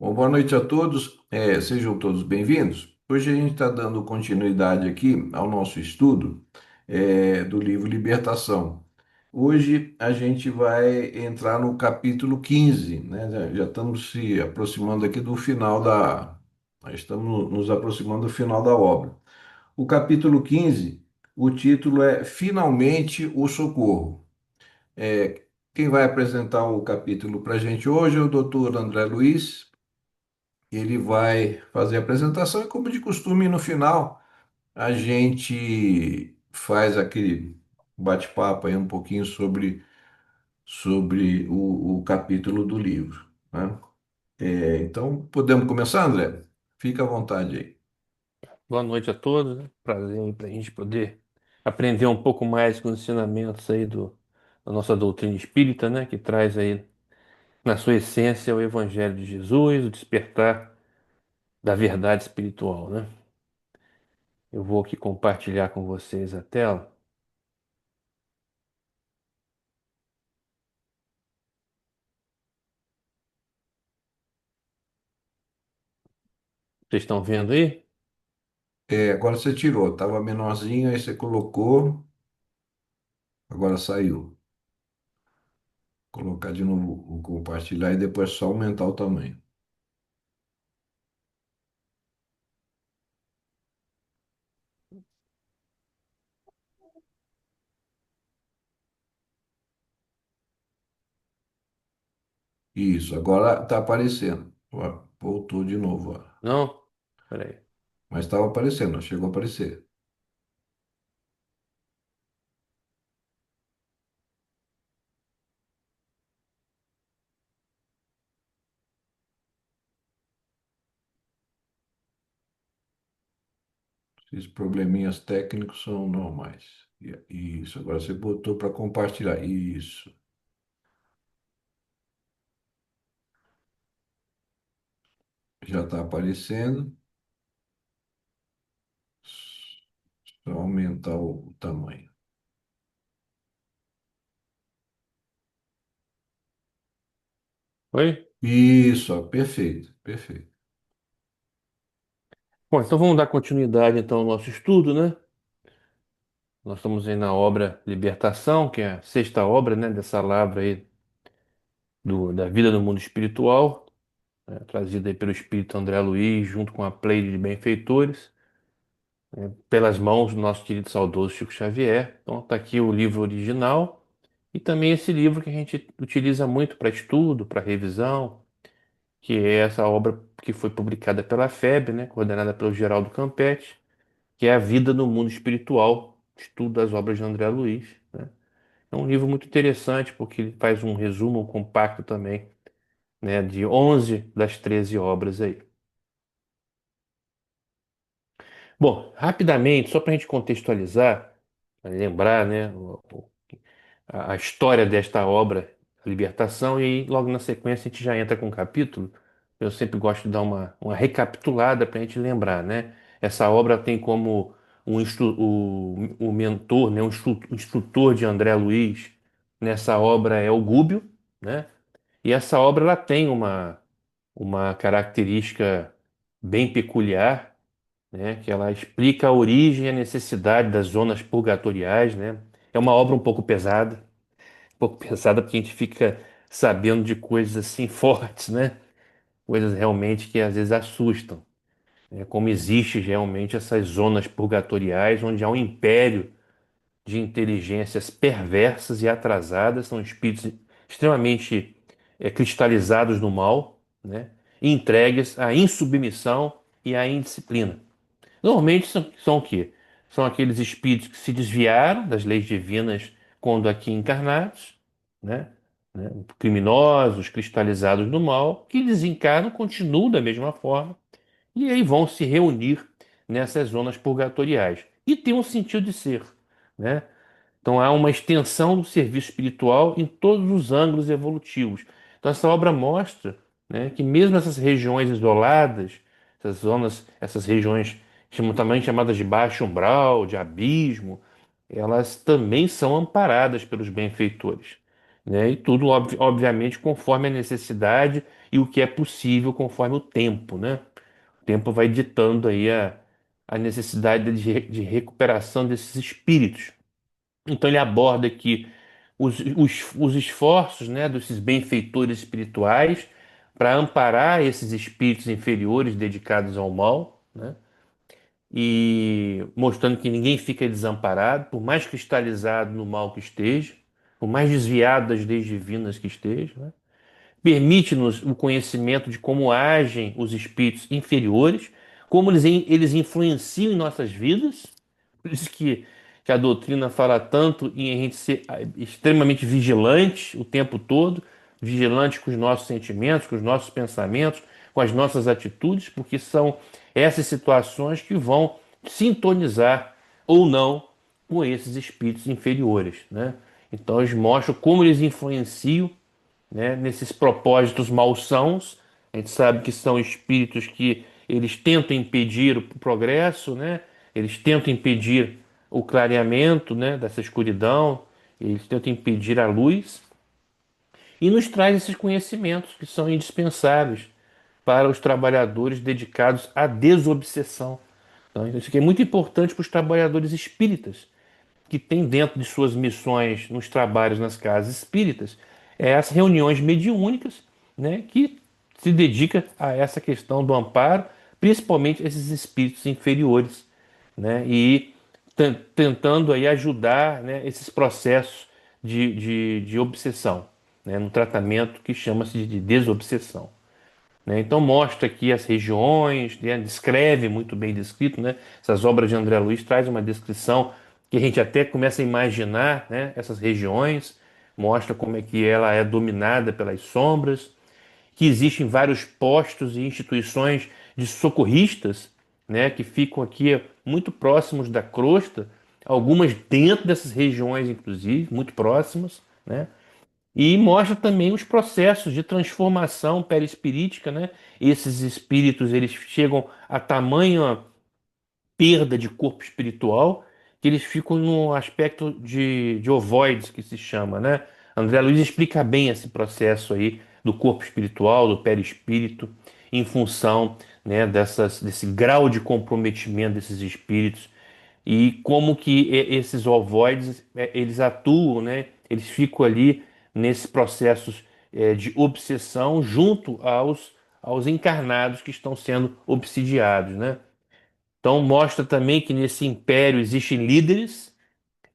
Bom, boa noite a todos, sejam todos bem-vindos. Hoje a gente está dando continuidade aqui ao nosso estudo do livro Libertação. Hoje a gente vai entrar no capítulo 15, né? Já estamos se aproximando aqui do final nós estamos nos aproximando do final da obra. O capítulo 15, o título é Finalmente o Socorro. É, Quem vai apresentar o capítulo para a gente hoje é o doutor André Luiz. Ele vai fazer a apresentação e, como de costume, no final a gente faz aquele bate-papo aí um pouquinho sobre o capítulo do livro, né? Então, podemos começar, André? Fica à vontade aí. Boa noite a todos, né? Prazer aí para a gente poder aprender um pouco mais com os ensinamentos aí da nossa doutrina espírita, né? Que traz aí na sua essência o Evangelho de Jesus, o despertar da verdade espiritual, né? Eu vou aqui compartilhar com vocês a tela. Vocês estão vendo aí? Agora você tirou, estava menorzinho, aí você colocou, agora saiu. Colocar de novo o compartilhar e depois só aumentar o tamanho. Isso, agora está aparecendo. Ó, voltou de novo, ó. Não? Peraí. Mas estava aparecendo, ó, chegou a aparecer. Esses probleminhas técnicos são normais. Isso, agora você botou para compartilhar. Isso, já está aparecendo. Só aumentar o tamanho. Oi? Isso, ó, perfeito, perfeito. Bom, então vamos dar continuidade então ao nosso estudo, né? Nós estamos aí na obra Libertação, que é a sexta obra, né? Dessa lavra aí da vida no mundo espiritual, né, trazida aí pelo Espírito André Luiz, junto com a Pleide de benfeitores, pelas mãos do nosso querido saudoso Chico Xavier. Então está aqui o livro original e também esse livro que a gente utiliza muito para estudo, para revisão, que é essa obra que foi publicada pela FEB, né, coordenada pelo Geraldo Campetti, que é A Vida no Mundo Espiritual, estudo das obras de André Luiz, né. É um livro muito interessante porque ele faz um resumo compacto também, né, de 11 das 13 obras aí. Bom, rapidamente, só para a gente contextualizar, lembrar, né, a história desta obra, a Libertação, e aí logo na sequência a gente já entra com um capítulo. Eu sempre gosto de dar uma recapitulada para a gente lembrar, né? Essa obra tem como o mentor, né, o instrutor de André Luiz nessa obra é o Gúbio, né? E essa obra ela tem uma característica bem peculiar, né, que ela explica a origem e a necessidade das zonas purgatoriais, né? É uma obra um pouco pesada porque a gente fica sabendo de coisas assim fortes, né? Coisas realmente que às vezes assustam, né? Como existe realmente essas zonas purgatoriais onde há um império de inteligências perversas e atrasadas, são espíritos extremamente cristalizados no mal, né? E entregues à insubmissão e à indisciplina. Normalmente são o quê? São aqueles espíritos que se desviaram das leis divinas quando aqui encarnados, né? Criminosos, cristalizados no mal, que desencarnam, continuam da mesma forma, e aí vão se reunir nessas zonas purgatoriais. E tem um sentido de ser, né? Então há uma extensão do serviço espiritual em todos os ângulos evolutivos. Então essa obra mostra, né, que mesmo essas regiões isoladas, essas zonas, essas regiões também chamadas de baixo umbral, de abismo, elas também são amparadas pelos benfeitores. né? E tudo, obviamente, conforme a necessidade e o que é possível conforme o tempo, né? O tempo vai ditando aí a necessidade de recuperação desses espíritos. Então ele aborda aqui os esforços, né, desses benfeitores espirituais para amparar esses espíritos inferiores dedicados ao mal, né? E mostrando que ninguém fica desamparado, por mais cristalizado no mal que esteja, por mais desviado das leis divinas que esteja, né? Permite-nos o conhecimento de como agem os espíritos inferiores, como eles influenciam em nossas vidas. Por isso que a doutrina fala tanto em a gente ser extremamente vigilante o tempo todo, vigilante com os nossos sentimentos, com os nossos pensamentos, com as nossas atitudes, porque são essas situações que vão sintonizar ou não com esses espíritos inferiores, né? Então eles mostram como eles influenciam, né, nesses propósitos malsãos. A gente sabe que são espíritos que eles tentam impedir o progresso, né? Eles tentam impedir o clareamento, né, dessa escuridão, eles tentam impedir a luz e nos traz esses conhecimentos que são indispensáveis para os trabalhadores dedicados à desobsessão. Então, isso aqui é muito importante para os trabalhadores espíritas, que tem dentro de suas missões nos trabalhos nas casas espíritas, as reuniões mediúnicas, né, que se dedica a essa questão do amparo, principalmente esses espíritos inferiores, né, e tentando aí ajudar, né, esses processos de obsessão, né, no tratamento que chama-se de desobsessão, né? Então mostra aqui as regiões, né? Descreve muito bem descrito, né? Essas obras de André Luiz traz uma descrição que a gente até começa a imaginar, né? Essas regiões, mostra como é que ela é dominada pelas sombras, que existem vários postos e instituições de socorristas, né? Que ficam aqui muito próximos da crosta, algumas dentro dessas regiões, inclusive, muito próximas, né? E mostra também os processos de transformação perispirítica, né? Esses espíritos, eles chegam a tamanha perda de corpo espiritual que eles ficam no aspecto de ovoides, que se chama, né? André Luiz explica bem esse processo aí do corpo espiritual, do perispírito, em função, né, desse grau de comprometimento desses espíritos e como que esses ovoides eles atuam, né? Eles ficam ali nesses processos de obsessão junto aos encarnados que estão sendo obsidiados, né? Então mostra também que nesse império existem líderes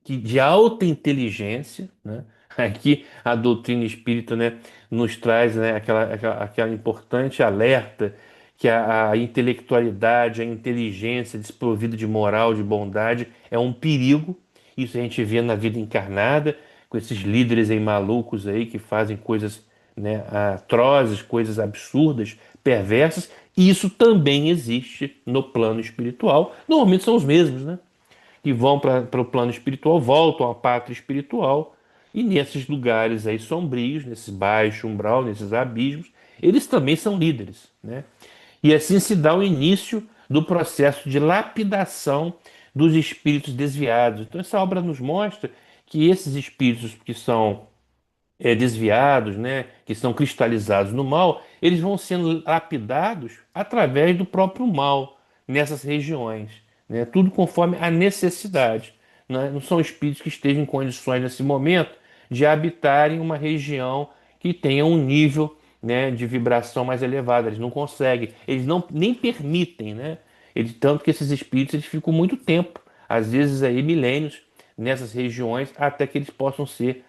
de alta inteligência, né? Aqui a doutrina espírita, né, nos traz, né, aquela importante alerta que a intelectualidade, a inteligência desprovida de moral, de bondade, é um perigo. Isso a gente vê na vida encarnada, com esses líderes aí malucos aí que fazem coisas, né, atrozes, coisas absurdas, perversas. E isso também existe no plano espiritual. Normalmente são os mesmos, né? Que vão para o plano espiritual, voltam à pátria espiritual, e nesses lugares aí sombrios, nesses baixo umbral, nesses abismos, eles também são líderes, né? E assim se dá o início do processo de lapidação dos espíritos desviados. Então essa obra nos mostra que esses espíritos que são desviados, né, que são cristalizados no mal, eles vão sendo lapidados através do próprio mal nessas regiões, né, tudo conforme a necessidade, né? Não são espíritos que estejam em condições nesse momento de habitarem uma região que tenha um nível, né, de vibração mais elevado. Eles não conseguem, eles não nem permitem, né? Eles, tanto que esses espíritos eles ficam muito tempo, às vezes aí milênios, nessas regiões até que eles possam ser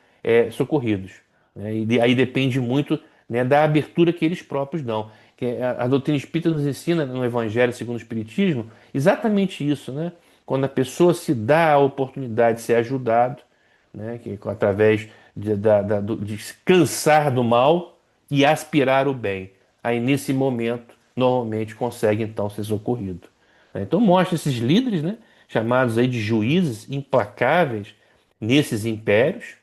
socorridos, né? Aí depende muito, né, da abertura que eles próprios dão. Que a doutrina espírita nos ensina no Evangelho segundo o Espiritismo exatamente isso, né? Quando a pessoa se dá a oportunidade de ser ajudado, né, que através de se cansar do mal e aspirar o bem. Aí nesse momento, normalmente consegue então ser socorrido. Então mostra esses líderes, né, chamados aí de juízes implacáveis nesses impérios,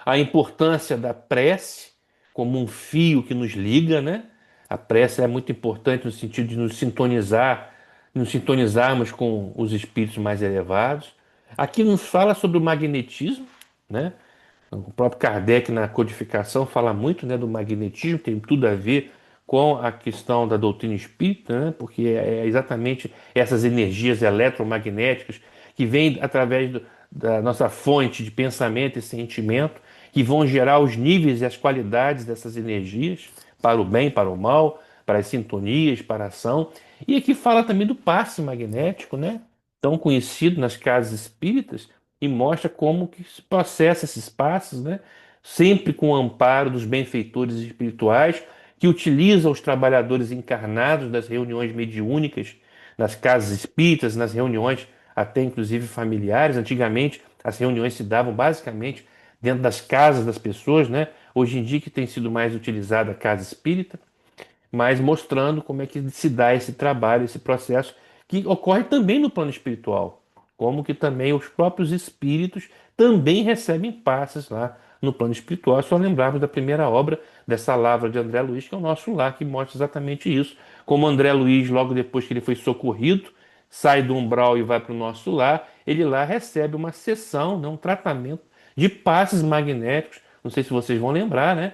a importância da prece como um fio que nos liga, né? A prece é muito importante no sentido de nos sintonizar, nos sintonizarmos com os espíritos mais elevados. Aqui nos fala sobre o magnetismo, né? O próprio Kardec, na codificação, fala muito, né, do magnetismo, tem tudo a ver com a questão da doutrina espírita, né, porque é exatamente essas energias eletromagnéticas que vêm através da nossa fonte de pensamento e sentimento, que vão gerar os níveis e as qualidades dessas energias, para o bem, para o mal, para as sintonias, para a ação. E aqui fala também do passe magnético, né, tão conhecido nas casas espíritas, e mostra como que se processa esses passos, né? Sempre com o amparo dos benfeitores espirituais que utilizam os trabalhadores encarnados das reuniões mediúnicas, nas casas espíritas, nas reuniões até inclusive familiares. Antigamente, as reuniões se davam basicamente dentro das casas das pessoas, né? Hoje em dia que tem sido mais utilizada a casa espírita, mas mostrando como é que se dá esse trabalho, esse processo que ocorre também no plano espiritual, como que também os próprios espíritos também recebem passes lá no plano espiritual. É só lembrarmos da primeira obra dessa lavra de André Luiz, que é o Nosso Lar, que mostra exatamente isso. Como André Luiz, logo depois que ele foi socorrido, sai do umbral e vai para o Nosso Lar, ele lá recebe uma sessão, né, um tratamento de passes magnéticos. Não sei se vocês vão lembrar, né?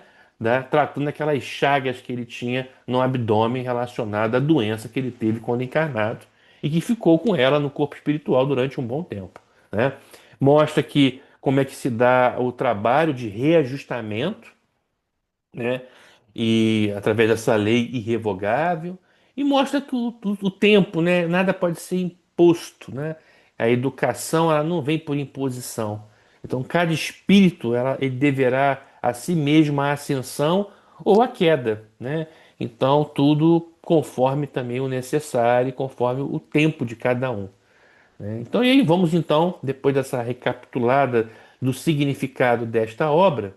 Tratando aquelas chagas que ele tinha no abdômen relacionada à doença que ele teve quando encarnado e que ficou com ela no corpo espiritual durante um bom tempo, né? Mostra que como é que se dá o trabalho de reajustamento, né? E através dessa lei irrevogável, e mostra que o tempo, né? Nada pode ser imposto, né? A educação, ela não vem por imposição. Então, cada espírito, ele deverá a si mesmo a ascensão ou a queda, né? Então, tudo conforme também o necessário, conforme o tempo de cada um, né? Então, e aí vamos então, depois dessa recapitulada do significado desta obra,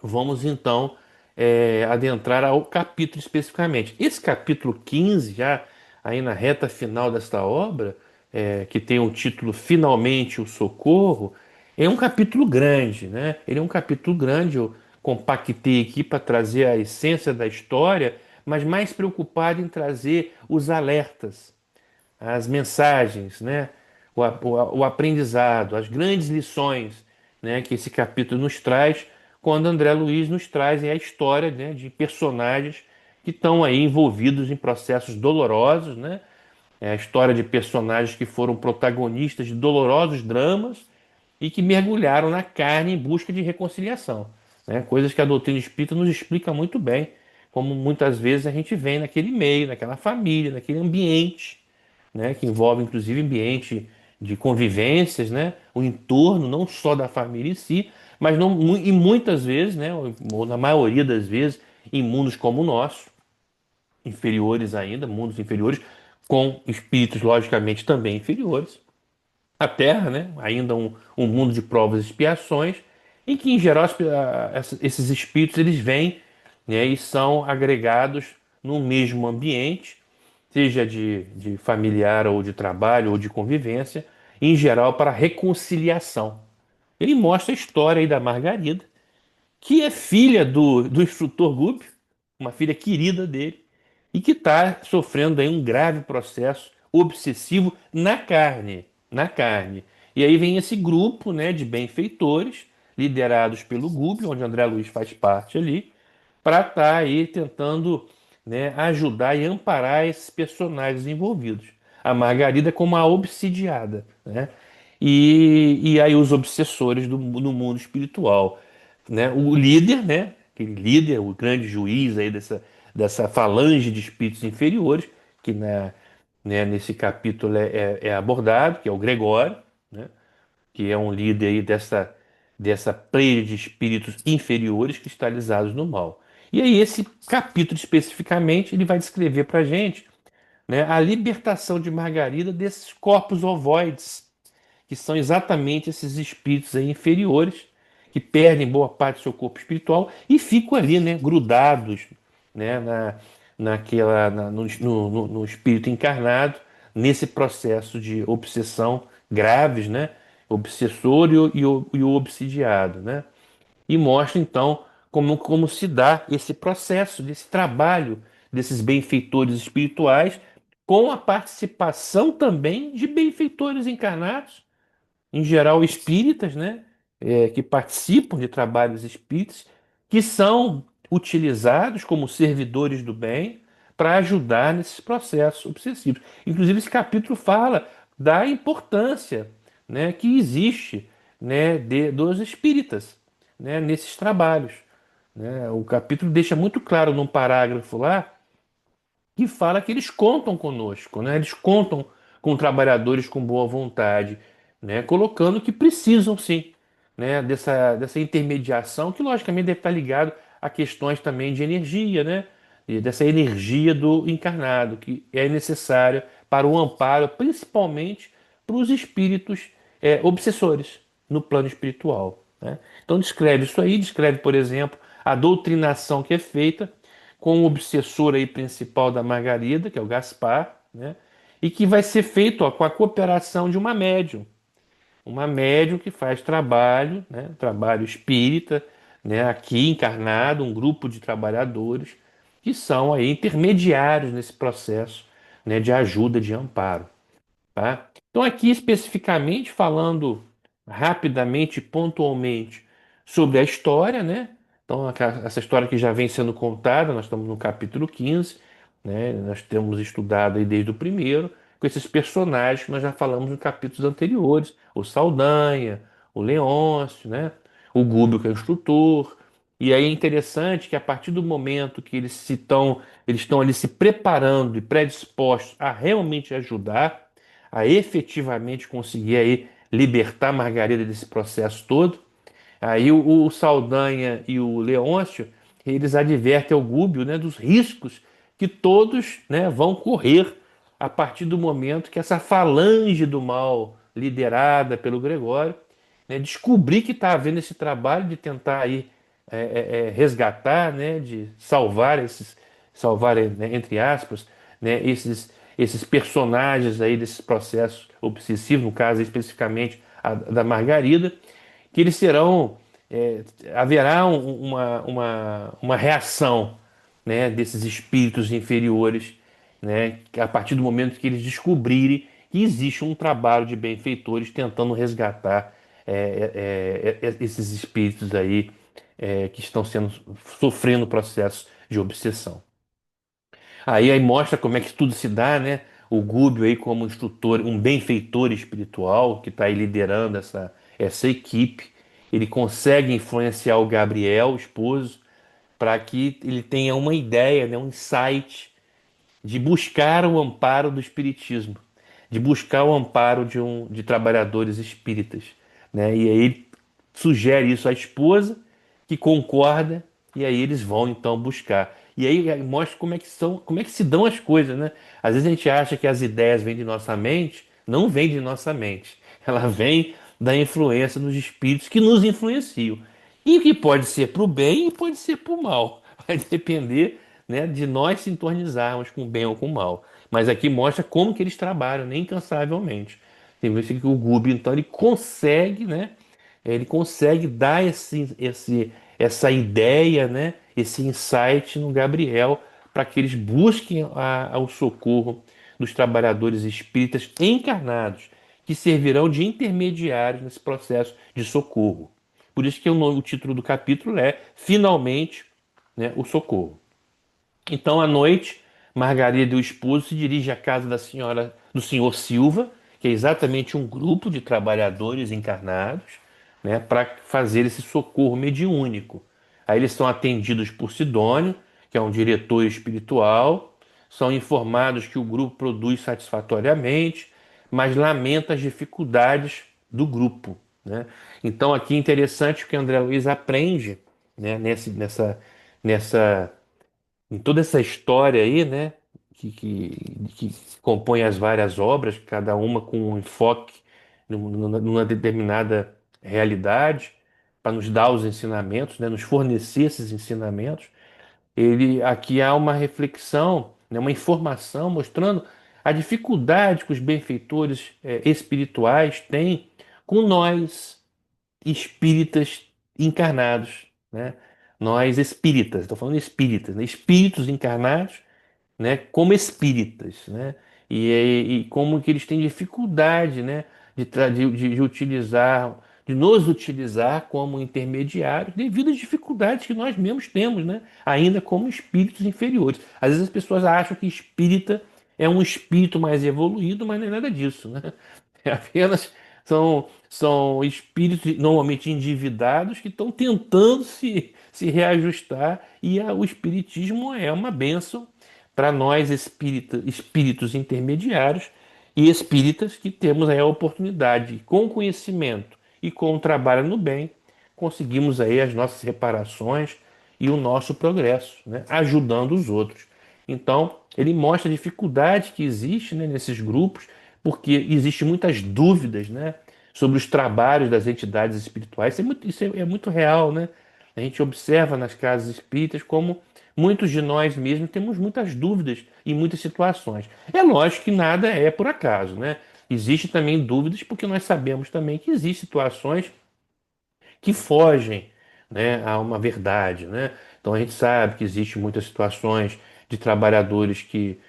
vamos então adentrar ao capítulo especificamente. Esse capítulo 15, já aí na reta final desta obra, que tem o título Finalmente o Socorro, é um capítulo grande, né? Ele é um capítulo grande, eu compactei aqui para trazer a essência da história, mas mais preocupado em trazer os alertas, as mensagens, né? O aprendizado, as grandes lições, né, que esse capítulo nos traz, quando André Luiz nos traz a história, né, de personagens que estão aí envolvidos em processos dolorosos, né? É a história de personagens que foram protagonistas de dolorosos dramas e que mergulharam na carne em busca de reconciliação, né? Coisas que a doutrina espírita nos explica muito bem, como muitas vezes a gente vem naquele meio, naquela família, naquele ambiente, né, que envolve inclusive ambiente de convivências, né, o entorno não só da família em si, mas não, e muitas vezes, né, ou na maioria das vezes, em mundos como o nosso, inferiores ainda, mundos inferiores, com espíritos logicamente também inferiores. A Terra, né, ainda um mundo de provas e expiações, em que em geral esses espíritos eles vêm, né, e são agregados no mesmo ambiente, seja de familiar ou de trabalho ou de convivência, em geral para reconciliação. Ele mostra a história aí da Margarida, que é filha do instrutor Gúbio, uma filha querida dele, e que está sofrendo aí um grave processo obsessivo na carne, na carne. E aí vem esse grupo, né, de benfeitores, liderados pelo Gúbio, onde André Luiz faz parte ali, para estar aí tentando, né, ajudar e amparar esses personagens envolvidos. A Margarida como a obsidiada, né? E aí os obsessores do mundo espiritual, né? O líder, né? Aquele líder, o grande juiz aí dessa falange de espíritos inferiores, que nesse capítulo é abordado, que é o Gregório, né? Que é um líder aí dessa pleia de espíritos inferiores cristalizados no mal. E aí esse capítulo especificamente ele vai descrever para a gente, né, a libertação de Margarida desses corpos ovoides, que são exatamente esses espíritos aí inferiores, que perdem boa parte do seu corpo espiritual e ficam ali, né, grudados, né, no espírito encarnado, nesse processo de obsessão graves, né, obsessor e o obsidiado, né, e mostra então como se dá esse processo, desse trabalho desses benfeitores espirituais, com a participação também de benfeitores encarnados, em geral espíritas, né? que participam de trabalhos espíritas, que são utilizados como servidores do bem para ajudar nesses processos obsessivos. Inclusive, esse capítulo fala da importância, né, que existe, né, dos espíritas, né, nesses trabalhos. Né? O capítulo deixa muito claro num parágrafo lá que fala que eles contam conosco, né? Eles contam com trabalhadores com boa vontade, né? Colocando que precisam sim, né? Dessa intermediação que logicamente deve estar ligado a questões também de energia, né? E dessa energia do encarnado que é necessária para o amparo, principalmente para os espíritos obsessores no plano espiritual, né? Então descreve isso aí, descreve, por exemplo, a doutrinação que é feita com o obsessor aí principal da Margarida, que é o Gaspar, né? E que vai ser feito, ó, com a cooperação de uma médium que faz trabalho, né? Trabalho espírita, né? Aqui encarnado, um grupo de trabalhadores que são aí intermediários nesse processo, né? De ajuda, de amparo. Tá? Então, aqui especificamente falando rapidamente, pontualmente sobre a história, né? Então, essa história que já vem sendo contada, nós estamos no capítulo 15, né? Nós temos estudado aí desde o primeiro, com esses personagens que nós já falamos em capítulos anteriores: o Saldanha, o Leôncio, né? O Gúbio, que é o instrutor. E aí é interessante que a partir do momento que eles estão ali se preparando e predispostos a realmente ajudar, a efetivamente conseguir aí libertar Margarida desse processo todo. Aí o Saldanha e o Leôncio, eles advertem ao Gúbio, né, dos riscos que todos, né, vão correr a partir do momento que essa falange do mal, liderada pelo Gregório, né, descobrir que está havendo esse trabalho de tentar aí resgatar, né, de salvar, né, entre aspas, né, esses personagens aí desses processos obsessivos, no caso especificamente da Margarida, que eles serão, é, haverá uma reação, né, desses espíritos inferiores, né, a partir do momento que eles descobrirem que existe um trabalho de benfeitores tentando resgatar esses espíritos aí que estão sofrendo processos de obsessão. Aí mostra como é que tudo se dá, né? O Gúbio aí como instrutor, um benfeitor espiritual que está aí liderando essa equipe. Ele consegue influenciar o Gabriel, o esposo, para que ele tenha uma ideia, né, um insight de buscar o amparo do espiritismo, de buscar o amparo de trabalhadores espíritas, né? E aí ele sugere isso à esposa, que concorda, e aí eles vão então buscar. E aí mostra como é que se dão as coisas, né? Às vezes a gente acha que as ideias vêm de nossa mente, não vêm de nossa mente. Ela vem da influência dos espíritos que nos influenciam. E que pode ser para o bem e pode ser para o mal. Vai depender, né, de nós sintonizarmos com o bem ou com o mal. Mas aqui mostra como que eles trabalham, né, incansavelmente. Tem vezes que o Gubi, então, ele consegue, né? Ele consegue dar essa ideia, né? Esse insight no Gabriel para que eles busquem o socorro dos trabalhadores espíritas encarnados, que servirão de intermediários nesse processo de socorro. Por isso que o título do capítulo é Finalmente, né, o Socorro. Então, à noite, Margarida e o esposo se dirigem à casa do senhor Silva, que é exatamente um grupo de trabalhadores encarnados, né, para fazer esse socorro mediúnico. Aí eles são atendidos por Sidônio, que é um diretor espiritual, são informados que o grupo produz satisfatoriamente, mas lamenta as dificuldades do grupo, né? Então aqui é interessante que André Luiz aprende, né, nessa em toda essa história aí, né, que compõe as várias obras, cada uma com um enfoque numa determinada realidade, para nos dar os ensinamentos, né, nos fornecer esses ensinamentos. Ele aqui há uma reflexão, né, uma informação mostrando a dificuldade que os benfeitores espirituais têm com nós espíritas encarnados, né? Nós espíritas, estou falando espíritas, né? Espíritos encarnados, né? Como espíritas, né? E como que eles têm dificuldade, né? De utilizar de nos utilizar como intermediários devido às dificuldades que nós mesmos temos, né? Ainda como espíritos inferiores. Às vezes as pessoas acham que espírita é um espírito mais evoluído, mas não é nada disso, né? É apenas são espíritos normalmente endividados que estão tentando se reajustar e o espiritismo é uma bênção para nós espíritos intermediários e espíritas que temos aí a oportunidade, com conhecimento e com o trabalho no bem, conseguimos aí as nossas reparações e o nosso progresso, né? Ajudando os outros. Então, ele mostra a dificuldade que existe, né, nesses grupos, porque existe muitas dúvidas, né, sobre os trabalhos das entidades espirituais. Isso é muito real, né? A gente observa nas casas espíritas como muitos de nós mesmos temos muitas dúvidas em muitas situações. É lógico que nada é por acaso, né? Existe também dúvidas porque nós sabemos também que existem situações que fogem, né, a uma verdade, né? Então a gente sabe que existe muitas situações de trabalhadores que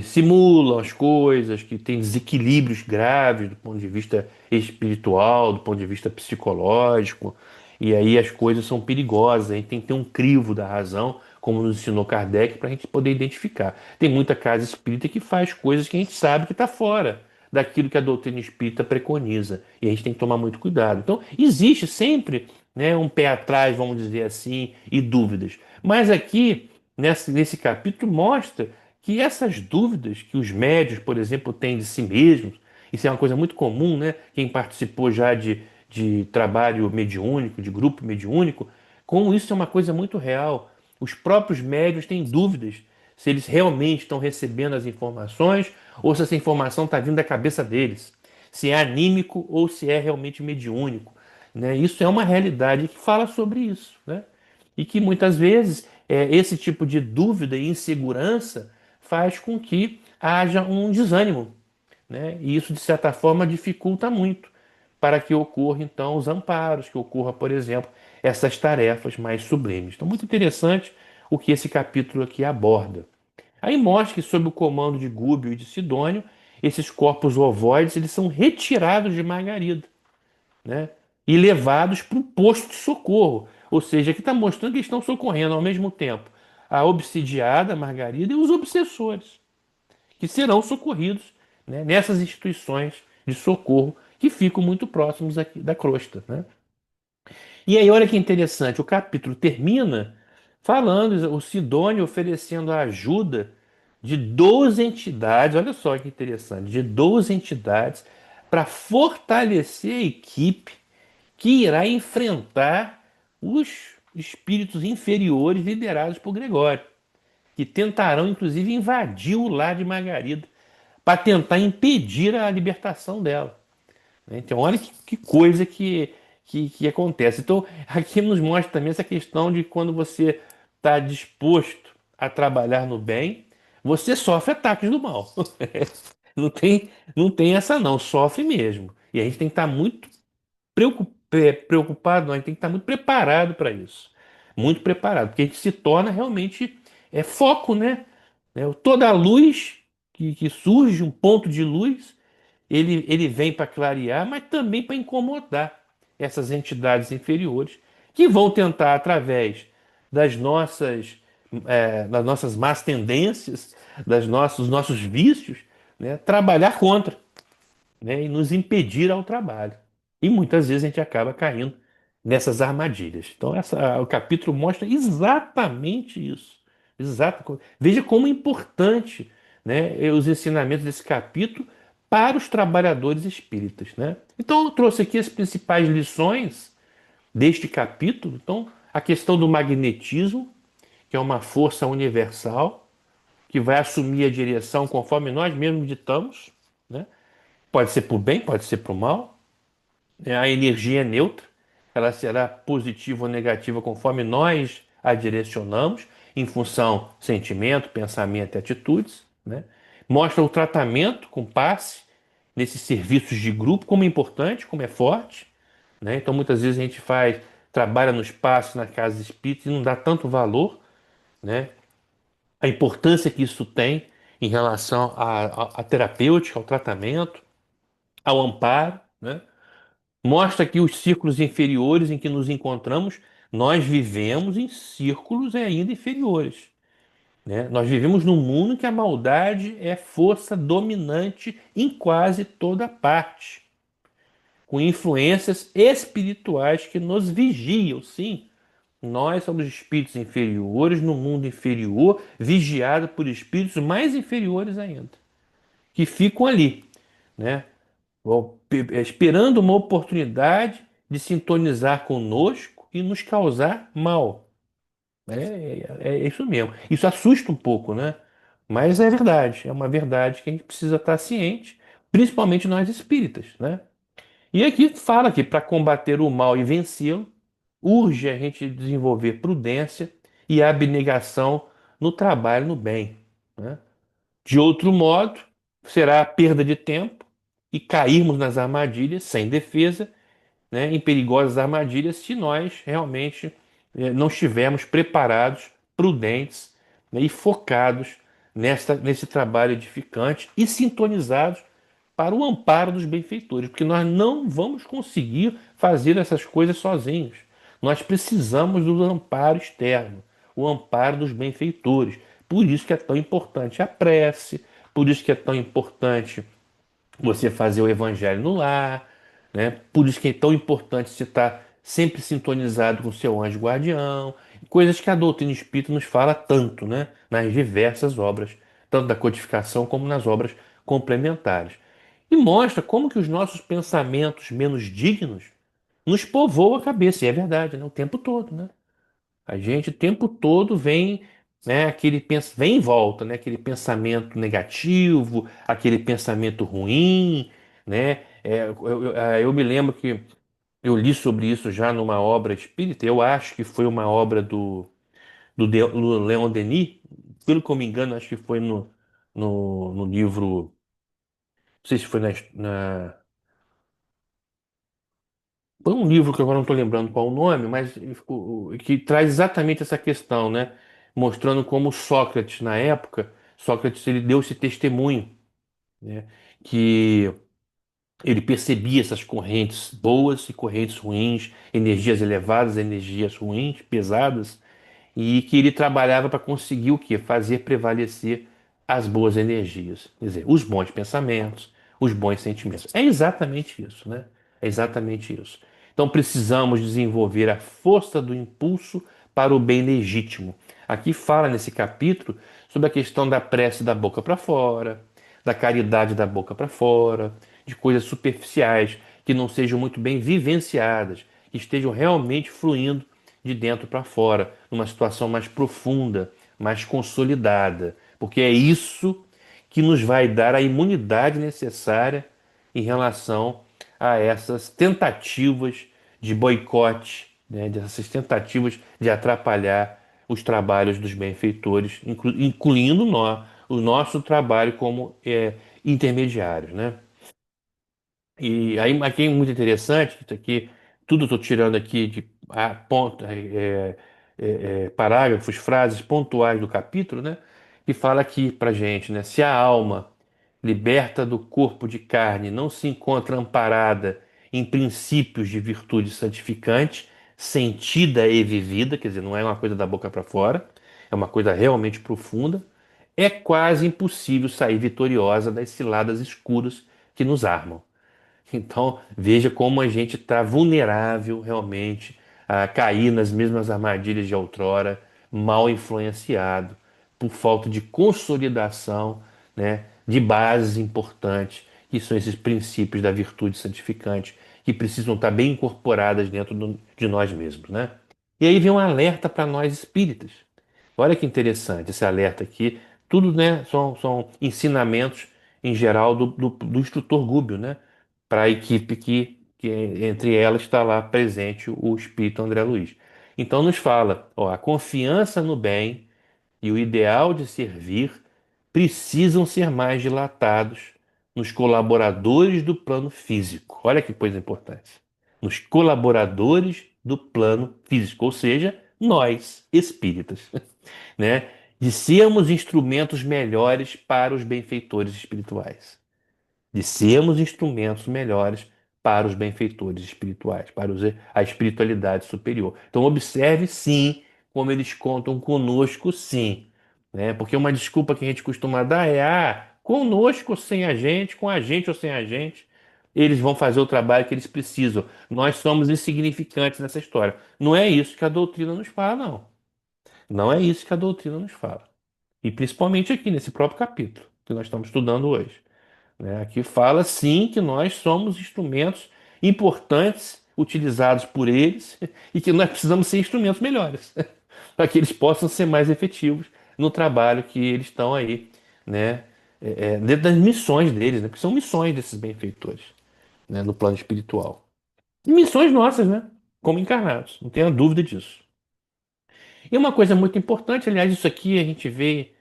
simulam as coisas, que têm desequilíbrios graves do ponto de vista espiritual, do ponto de vista psicológico, e aí as coisas são perigosas. A gente tem que ter um crivo da razão, como nos ensinou Kardec, para a gente poder identificar. Tem muita casa espírita que faz coisas que a gente sabe que está fora daquilo que a doutrina espírita preconiza. E a gente tem que tomar muito cuidado. Então, existe sempre, né, um pé atrás, vamos dizer assim, e dúvidas. Mas aqui, nesse capítulo, mostra que essas dúvidas que os médios, por exemplo, têm de si mesmos, isso é uma coisa muito comum, né? Quem participou já de trabalho mediúnico, de grupo mediúnico, como isso é uma coisa muito real. Os próprios médios têm dúvidas se eles realmente estão recebendo as informações ou se essa informação está vindo da cabeça deles, se é anímico ou se é realmente mediúnico, né? Isso é uma realidade que fala sobre isso, né? E que muitas vezes esse tipo de dúvida e insegurança faz com que haja um desânimo, né? E isso, de certa forma, dificulta muito para que ocorra, então, os amparos, que ocorra, por exemplo, essas tarefas mais sublimes. Então, muito interessante o que esse capítulo aqui aborda. Aí mostra que, sob o comando de Gúbio e de Sidônio, esses corpos ovoides eles são retirados de Margarida, né? E levados para um posto de socorro. Ou seja, aqui está mostrando que eles estão socorrendo ao mesmo tempo a obsidiada Margarida e os obsessores, que serão socorridos, né, nessas instituições de socorro que ficam muito próximos aqui da crosta, né? E aí, olha que interessante, o capítulo termina falando, o Sidônio oferecendo a ajuda de 12 entidades, olha só que interessante, de 12 entidades para fortalecer a equipe que irá enfrentar os espíritos inferiores liderados por Gregório, que tentarão inclusive invadir o lar de Margarida para tentar impedir a libertação dela, né? Então, olha que coisa que acontece. Então, aqui nos mostra também essa questão de quando você está disposto a trabalhar no bem, você sofre ataques do mal. Não tem essa não, sofre mesmo. E a gente tem que estar muito preocupado, não, a gente tem que estar muito preparado para isso. Muito preparado, porque a gente se torna realmente foco, né? Toda a luz que surge, um ponto de luz, ele vem para clarear, mas também para incomodar essas entidades inferiores que vão tentar, através das nossas más tendências, dos nossos vícios, né, trabalhar contra, né, e nos impedir ao trabalho. E muitas vezes a gente acaba caindo nessas armadilhas. Então, o capítulo mostra exatamente isso. Veja como é importante, né, os ensinamentos desse capítulo para os trabalhadores espíritas, né? Então, eu trouxe aqui as principais lições deste capítulo. Então, a questão do magnetismo, que é uma força universal, que vai assumir a direção conforme nós mesmos ditamos, né? Pode ser para o bem, pode ser para o mal. A energia é neutra, ela será positiva ou negativa conforme nós a direcionamos, em função sentimento, pensamento e atitudes, né? Mostra o tratamento com passe nesses serviços de grupo, como é importante, como é forte, né? Então muitas vezes a gente trabalha no espaço, na casa espírita e não dá tanto valor, né? A importância que isso tem em relação à terapêutica, ao tratamento, ao amparo, né? Mostra que os círculos inferiores em que nos encontramos, nós vivemos em círculos ainda inferiores, né? Nós vivemos num mundo em que a maldade é força dominante em quase toda parte, com influências espirituais que nos vigiam, sim. Nós somos espíritos inferiores no mundo inferior, vigiado por espíritos mais inferiores ainda, que ficam ali, né? Esperando uma oportunidade de sintonizar conosco e nos causar mal. É isso mesmo. Isso assusta um pouco, né? Mas é verdade, é uma verdade que a gente precisa estar ciente, principalmente nós espíritas, né? E aqui fala que para combater o mal e vencê-lo, urge a gente desenvolver prudência e abnegação no trabalho no bem, né? De outro modo, será a perda de tempo e cairmos nas armadilhas sem defesa, né, em perigosas armadilhas se nós realmente não estivermos preparados, prudentes, né, e focados nesse trabalho edificante e sintonizados para o amparo dos benfeitores, porque nós não vamos conseguir fazer essas coisas sozinhos. Nós precisamos do amparo externo, o amparo dos benfeitores. Por isso que é tão importante a prece, por isso que é tão importante você fazer o evangelho no lar, né? Por isso que é tão importante você estar sempre sintonizado com o seu anjo guardião, coisas que a doutrina espírita nos fala tanto, né? Nas diversas obras, tanto da codificação como nas obras complementares. E mostra como que os nossos pensamentos menos dignos nos povoam a cabeça, e é verdade, né? O tempo todo, né? A gente o tempo todo vem, né, vem e volta, né, aquele pensamento negativo, aquele pensamento ruim, né? Eu me lembro que eu li sobre isso já numa obra espírita. Eu acho que foi uma obra do Leon Denis, pelo que eu me engano, acho que foi no livro, não sei se foi foi um livro que agora não estou lembrando qual o nome, mas que traz exatamente essa questão, né? Mostrando como Sócrates, na época, Sócrates ele deu esse testemunho, né? Que ele percebia essas correntes boas e correntes ruins, energias elevadas, energias ruins, pesadas, e que ele trabalhava para conseguir o quê? Fazer prevalecer as boas energias, quer dizer, os bons pensamentos, os bons sentimentos. É exatamente isso, né? É exatamente isso. Então precisamos desenvolver a força do impulso para o bem legítimo. Aqui fala nesse capítulo sobre a questão da prece da boca para fora, da caridade da boca para fora, de coisas superficiais que não sejam muito bem vivenciadas, que estejam realmente fluindo de dentro para fora, numa situação mais profunda, mais consolidada, porque é isso que nos vai dar a imunidade necessária em relação a essas tentativas de boicote, né, dessas tentativas de atrapalhar os trabalhos dos benfeitores, incluindo nós, o nosso trabalho como intermediários, né? E aí aqui é muito interessante, isso aqui, tudo estou tirando aqui de parágrafos, frases pontuais do capítulo, né? Que fala aqui para gente, né? Se a alma liberta do corpo de carne não se encontra amparada em princípios de virtude santificante, sentida e vivida, quer dizer, não é uma coisa da boca para fora, é uma coisa realmente profunda, é quase impossível sair vitoriosa das ciladas escuras que nos armam. Então, veja como a gente está vulnerável realmente a cair nas mesmas armadilhas de outrora, mal influenciado, por falta de consolidação, né, de bases importantes, que são esses princípios da virtude santificante, que precisam estar bem incorporadas dentro de nós mesmos, né? E aí vem um alerta para nós espíritas. Olha que interessante esse alerta aqui. Tudo, né, são ensinamentos em geral do instrutor Gúbio, né? Para a equipe que entre elas está lá presente o espírito André Luiz. Então nos fala, ó, a confiança no bem e o ideal de servir precisam ser mais dilatados nos colaboradores do plano físico. Olha que coisa importante. Nos colaboradores do plano físico, ou seja, nós, espíritas, né? De sermos instrumentos melhores para os benfeitores espirituais, de sermos instrumentos melhores para os benfeitores espirituais, a espiritualidade superior. Então, observe sim como eles contam conosco, sim. Né? Porque uma desculpa que a gente costuma dar é: conosco ou sem a gente, com a gente ou sem a gente, eles vão fazer o trabalho que eles precisam. Nós somos insignificantes nessa história. Não é isso que a doutrina nos fala, não. Não é isso que a doutrina nos fala. E principalmente aqui nesse próprio capítulo que nós estamos estudando hoje. Né? Aqui fala sim que nós somos instrumentos importantes utilizados por eles e que nós precisamos ser instrumentos melhores para que eles possam ser mais efetivos no trabalho que eles estão aí, né? Dentro das missões deles, né? Porque são missões desses benfeitores, né? No plano espiritual. E missões nossas, né? Como encarnados, não tenha dúvida disso. E uma coisa muito importante, aliás, isso aqui a gente vê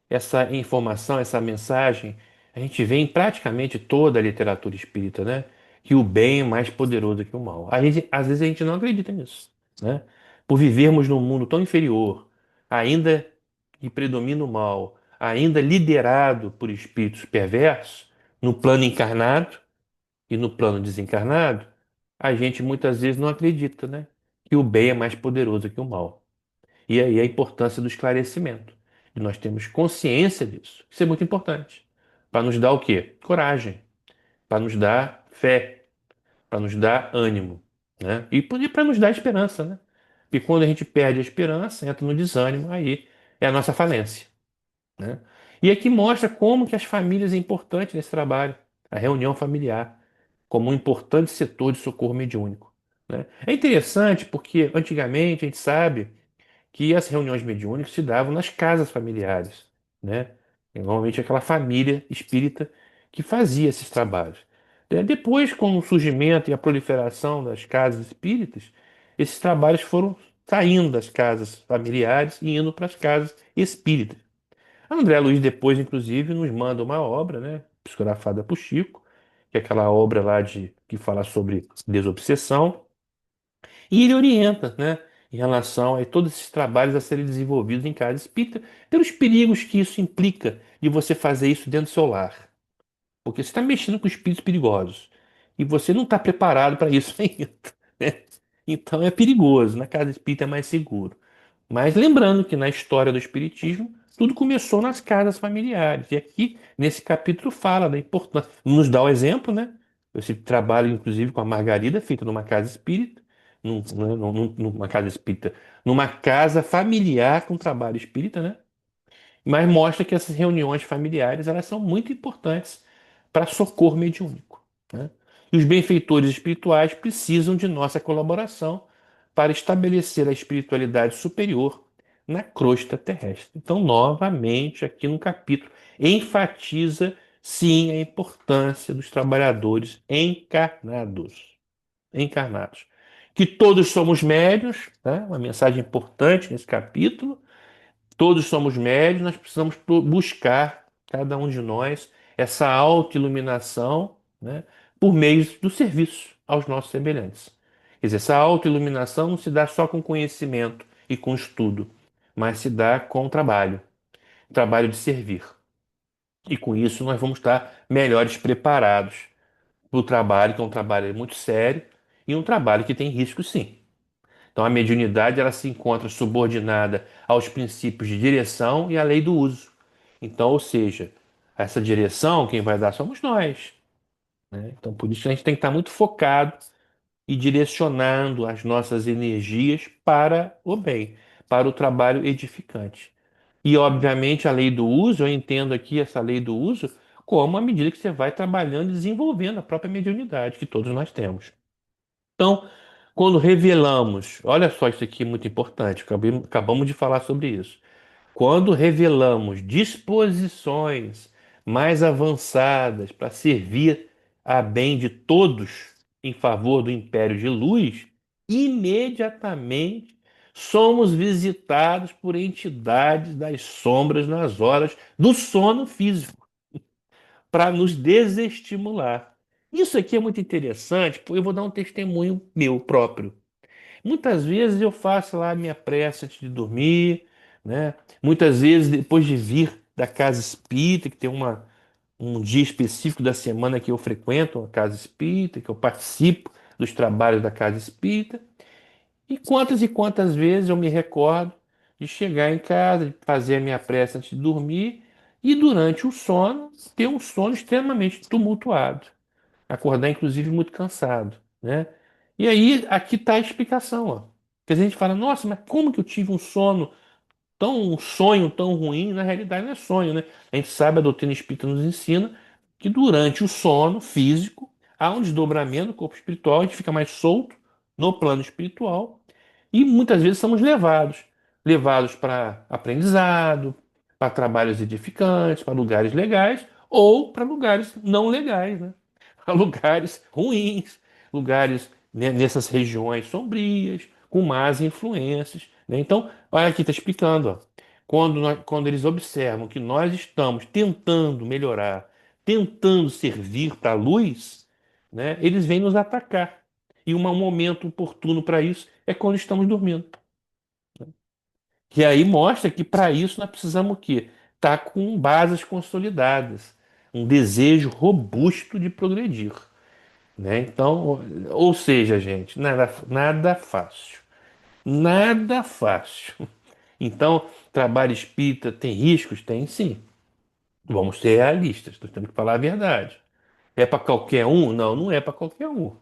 essa informação, essa mensagem, a gente vê em praticamente toda a literatura espírita, né? Que o bem é mais poderoso que o mal. Às vezes a gente não acredita nisso, né? Por vivermos num mundo tão inferior, ainda que predomina o mal, ainda liderado por espíritos perversos, no plano encarnado e no plano desencarnado, a gente muitas vezes não acredita, né? Que o bem é mais poderoso que o mal. E aí a importância do esclarecimento. De nós termos consciência disso. Isso é muito importante. Para nos dar o quê? Coragem. Para nos dar fé. Para nos dar ânimo. Né? E para nos dar esperança, né? Porque quando a gente perde a esperança, entra no desânimo, aí é a nossa falência. Né? E aqui mostra como que as famílias é importante nesse trabalho. A reunião familiar, como um importante setor de socorro mediúnico. Né? É interessante porque antigamente a gente sabe que as reuniões mediúnicas se davam nas casas familiares, né? E normalmente aquela família espírita que fazia esses trabalhos. Depois, com o surgimento e a proliferação das casas espíritas, esses trabalhos foram saindo das casas familiares e indo para as casas espíritas. A André Luiz depois, inclusive, nos manda uma obra, né? Psicografada por Chico, que é aquela obra lá que fala sobre desobsessão. E ele orienta, né, em relação a todos esses trabalhos a serem desenvolvidos em casa espírita, pelos perigos que isso implica de você fazer isso dentro do seu lar. Porque você está mexendo com espíritos perigosos e você não está preparado para isso ainda, né? Então é perigoso. Na casa espírita é mais seguro. Mas lembrando que na história do espiritismo, tudo começou nas casas familiares. E aqui, nesse capítulo, fala da importância. Nos dá o exemplo, né? Esse trabalho, inclusive, com a Margarida, feito numa casa espírita, numa casa espírita, numa casa familiar com trabalho espírita, né? Mas mostra que essas reuniões familiares elas são muito importantes para socorro mediúnico, né? E os benfeitores espirituais precisam de nossa colaboração para estabelecer a espiritualidade superior na crosta terrestre. Então, novamente, aqui no capítulo, enfatiza sim a importância dos trabalhadores encarnados. Encarnados. Que todos somos médios, né? Uma mensagem importante nesse capítulo. Todos somos médios, nós precisamos buscar, cada um de nós, essa autoiluminação, né, por meio do serviço aos nossos semelhantes. Quer dizer, essa autoiluminação não se dá só com conhecimento e com estudo, mas se dá com trabalho de servir. E com isso nós vamos estar melhores preparados para o trabalho, que é um trabalho muito sério e um trabalho que tem risco, sim. Então, a mediunidade ela se encontra subordinada aos princípios de direção e à lei do uso. Então, ou seja, essa direção quem vai dar somos nós, né? Então, por isso que a gente tem que estar muito focado e direcionando as nossas energias para o bem, para o trabalho edificante. E, obviamente, a lei do uso, eu entendo aqui essa lei do uso como à medida que você vai trabalhando e desenvolvendo a própria mediunidade que todos nós temos. Então, quando revelamos, olha só isso aqui é muito importante, acabamos de falar sobre isso. Quando revelamos disposições mais avançadas para servir a bem de todos em favor do império de luz, imediatamente somos visitados por entidades das sombras nas horas do sono físico para nos desestimular. Isso aqui é muito interessante, porque eu vou dar um testemunho meu próprio. Muitas vezes eu faço lá a minha prece antes de dormir, né? Muitas vezes depois de vir da casa espírita, que tem um dia específico da semana que eu frequento a casa espírita, que eu participo dos trabalhos da casa espírita. E quantas vezes eu me recordo de chegar em casa, de fazer a minha prece antes de dormir e durante o sono ter um sono extremamente tumultuado, acordar inclusive muito cansado, né? E aí aqui está a explicação, ó. Porque a gente fala, nossa, mas como que eu tive um sonho tão ruim? Na realidade não é sonho, né? A gente sabe, a doutrina espírita nos ensina que durante o sono físico há um desdobramento do corpo espiritual, a gente fica mais solto no plano espiritual e muitas vezes somos levados para aprendizado, para trabalhos edificantes, para lugares legais ou para lugares não legais, né? Para lugares ruins, lugares, né, nessas regiões sombrias, com más influências, né? Então, olha aqui, está explicando, ó. Quando eles observam que nós estamos tentando melhorar, tentando servir para a luz, né, eles vêm nos atacar. E um momento oportuno para isso é quando estamos dormindo. Que aí mostra que para isso nós precisamos o quê? Estar com bases consolidadas, um desejo robusto de progredir, né? Então, ou seja, gente, nada fácil. Nada fácil. Então, trabalho espírita tem riscos? Tem sim. Vamos ser realistas, nós temos que falar a verdade. É para qualquer um? Não, não é para qualquer um.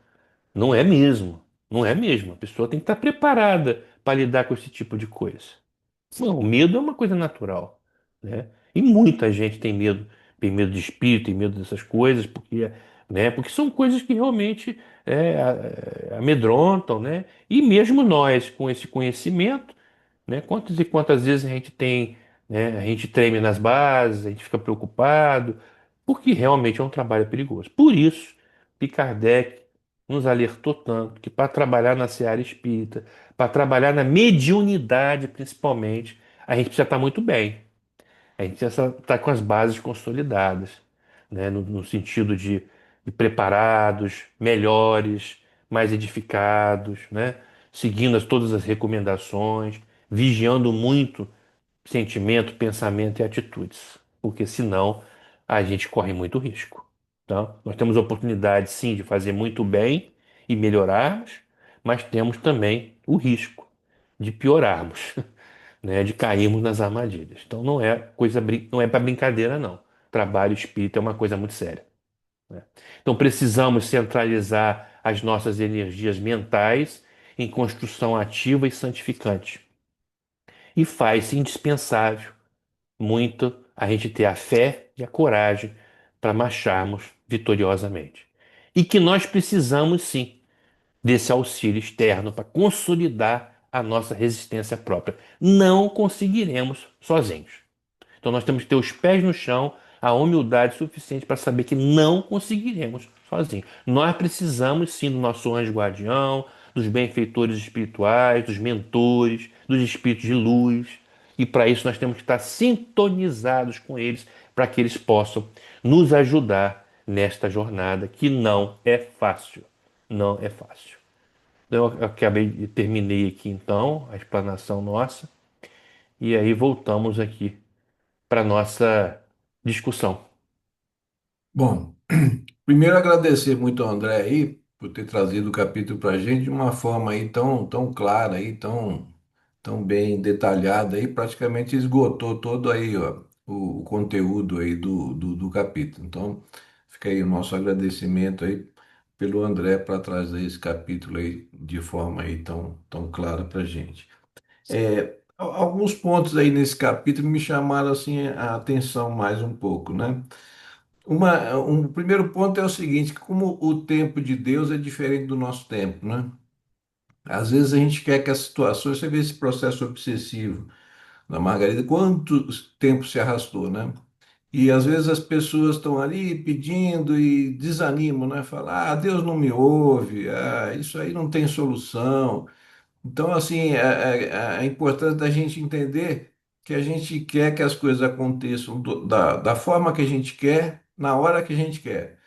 Não é mesmo. Não é mesmo. A pessoa tem que estar preparada para lidar com esse tipo de coisa. Não, o medo é uma coisa natural, né? E muita gente tem medo de espírito, tem medo dessas coisas, porque são coisas que realmente amedrontam, né? E mesmo nós, com esse conhecimento, né? Quantas e quantas vezes a gente tem, né? A gente treme nas bases, a gente fica preocupado, porque realmente é um trabalho perigoso. Por isso que Kardec nos alertou tanto que para trabalhar na seara espírita, para trabalhar na mediunidade principalmente, a gente precisa estar muito bem. A gente precisa estar com as bases consolidadas, né? No sentido de preparados, melhores, mais edificados, né? Seguindo todas as recomendações, vigiando muito sentimento, pensamento e atitudes, porque senão a gente corre muito risco, tá? Nós temos oportunidade, sim, de fazer muito bem e melhorarmos, mas temos também o risco de piorarmos, né? De cairmos nas armadilhas. Então não é para brincadeira, não. Trabalho espírita é uma coisa muito séria, né? Então precisamos centralizar as nossas energias mentais em construção ativa e santificante. E faz-se indispensável muito a gente ter a fé e a coragem para marcharmos vitoriosamente. E que nós precisamos sim desse auxílio externo para consolidar a nossa resistência própria. Não conseguiremos sozinhos. Então nós temos que ter os pés no chão, a humildade suficiente para saber que não conseguiremos sozinhos. Nós precisamos sim do nosso anjo guardião, dos benfeitores espirituais, dos mentores, dos espíritos de luz. E para isso nós temos que estar sintonizados com eles para que eles possam nos ajudar nesta jornada que não é fácil. Não é fácil. Então, terminei aqui então a explanação nossa e aí voltamos aqui para nossa discussão. Bom, primeiro agradecer muito ao André aí por ter trazido o capítulo para a gente de uma forma aí tão clara aí, tão bem detalhada aí, praticamente esgotou todo aí, ó, o conteúdo aí do capítulo. Então, fica aí o nosso agradecimento aí pelo André para trazer esse capítulo aí de forma aí tão clara para a gente. Alguns pontos aí nesse capítulo me chamaram assim a atenção mais um pouco, né? Um primeiro ponto é o seguinte, que como o tempo de Deus é diferente do nosso tempo, né? Às vezes a gente quer que as situações, você vê esse processo obsessivo da Margarida, quanto tempo se arrastou, né? E às vezes as pessoas estão ali pedindo e desanimam, né? Falam, ah, Deus não me ouve, ah, isso aí não tem solução. Então, assim, é importante a gente entender que a gente quer que as coisas aconteçam da forma que a gente quer, na hora que a gente quer.